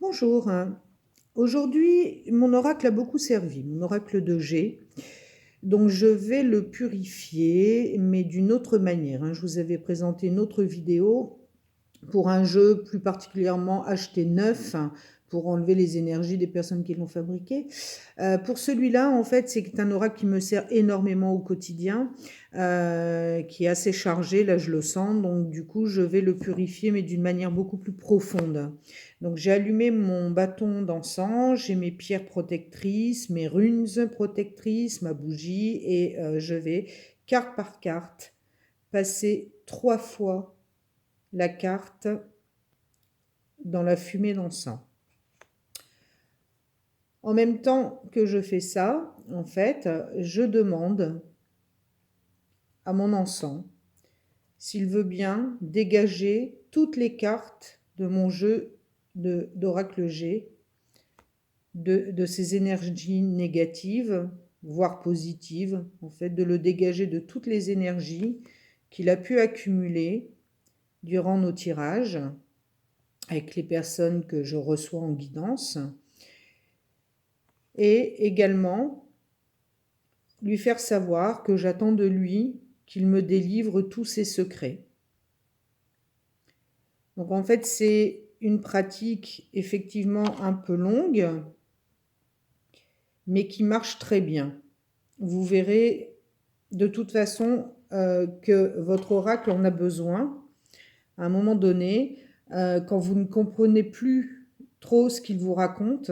Bonjour. Aujourd'hui, mon oracle a beaucoup servi, mon oracle de G. Donc, je vais le purifier, mais d'une autre manière, hein. Je vous avais présenté une autre vidéo pour un jeu plus particulièrement acheté neuf, hein, pour enlever les énergies des personnes qui l'ont fabriqué. Pour celui-là, en fait, c'est un oracle qui me sert énormément au quotidien, qui est assez chargé, là je le sens, donc du coup je vais le purifier, mais d'une manière beaucoup plus profonde. Donc j'ai allumé mon bâton d'encens, j'ai mes pierres protectrices, mes runes protectrices, ma bougie, et je vais, carte par carte, passer 3 fois la carte dans la fumée d'encens. En même temps que je fais ça, en fait, je demande à mon encens s'il veut bien dégager toutes les cartes de mon jeu d'Oracle G, de ces énergies négatives, voire positives, en fait, de le dégager de toutes les énergies qu'il a pu accumuler durant nos tirages avec les personnes que je reçois en guidance, et également lui faire savoir que j'attends de lui qu'il me délivre tous ses secrets. Donc en fait, c'est une pratique effectivement un peu longue, mais qui marche très bien. Vous verrez de toute façon que votre oracle en a besoin à un moment donné, quand vous ne comprenez plus trop ce qu'il vous raconte,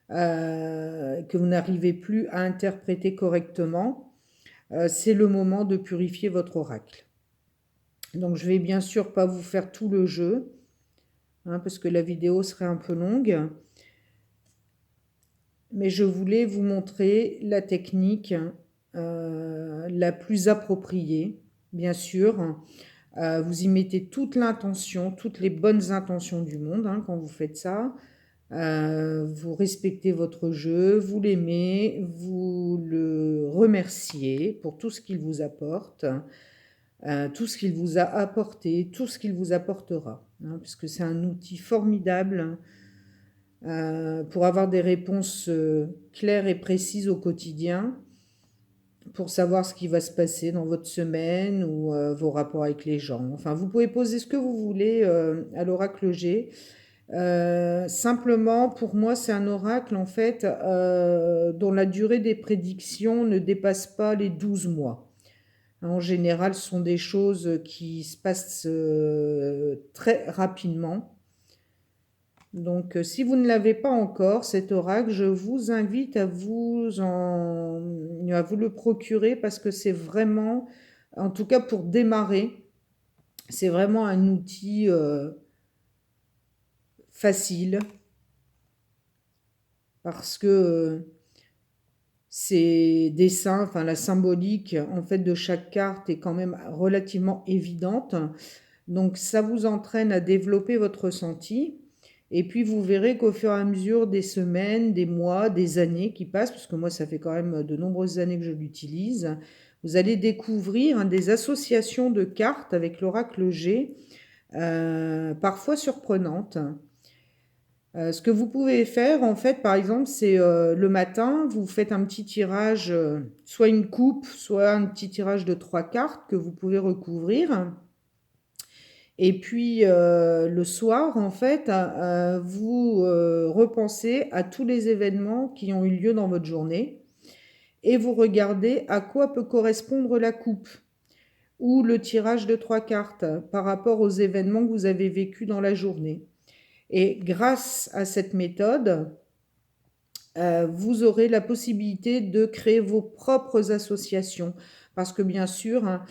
que vous n'arrivez plus à interpréter correctement, c'est le moment de purifier votre oracle. Donc je vais bien sûr pas vous faire tout le jeu, hein, parce que la vidéo serait un peu longue, mais je voulais vous montrer la technique la plus appropriée, bien sûr. Vous y mettez toute l'intention, toutes les bonnes intentions du monde, hein, quand vous faites ça. Vous respectez votre jeu, vous l'aimez, vous le remerciez pour tout ce qu'il vous apporte, tout ce qu'il vous a apporté, tout ce qu'il vous apportera, hein, puisque c'est un outil formidable pour avoir des réponses claires et précises au quotidien, pour savoir ce qui va se passer dans votre semaine ou vos rapports avec les gens. Enfin, vous pouvez poser ce que vous voulez à l'oracle G. Simplement, pour moi, c'est un oracle en fait dont la durée des prédictions ne dépasse pas les 12 mois. En général, ce sont des choses qui se passent très rapidement. Donc, si vous ne l'avez pas encore, cet oracle, je vous invite à à vous le procurer parce que c'est vraiment, en tout cas pour démarrer, c'est vraiment un outil facile parce que ces dessins, enfin la symbolique en fait de chaque carte est quand même relativement évidente. Donc ça vous entraîne à développer votre ressenti. Et puis vous verrez qu'au fur et à mesure des semaines, des mois, des années qui passent, parce que moi ça fait quand même de nombreuses années que je l'utilise, vous allez découvrir des associations de cartes avec l'oracle G, parfois surprenantes. Ce que vous pouvez faire, en fait, par exemple, c'est le matin, vous faites un petit tirage, soit une coupe, soit un petit tirage de 3 cartes que vous pouvez recouvrir. Et puis le soir, en fait, vous repensez à tous les événements qui ont eu lieu dans votre journée et vous regardez à quoi peut correspondre la coupe ou le tirage de 3 cartes par rapport aux événements que vous avez vécus dans la journée. Et grâce à cette méthode, vous aurez la possibilité de créer vos propres associations. Parce que bien sûr, hein,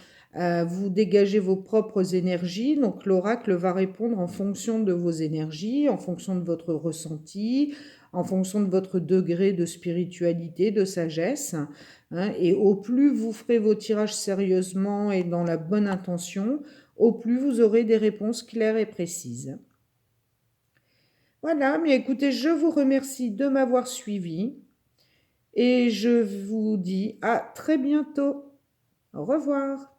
vous dégagez vos propres énergies, donc l'oracle va répondre en fonction de vos énergies, en fonction de votre ressenti, en fonction de votre degré de spiritualité, de sagesse, hein, et au plus vous ferez vos tirages sérieusement et dans la bonne intention, au plus vous aurez des réponses claires et précises. Voilà, mais écoutez, je vous remercie de m'avoir suivi et je vous dis à très bientôt. Au revoir.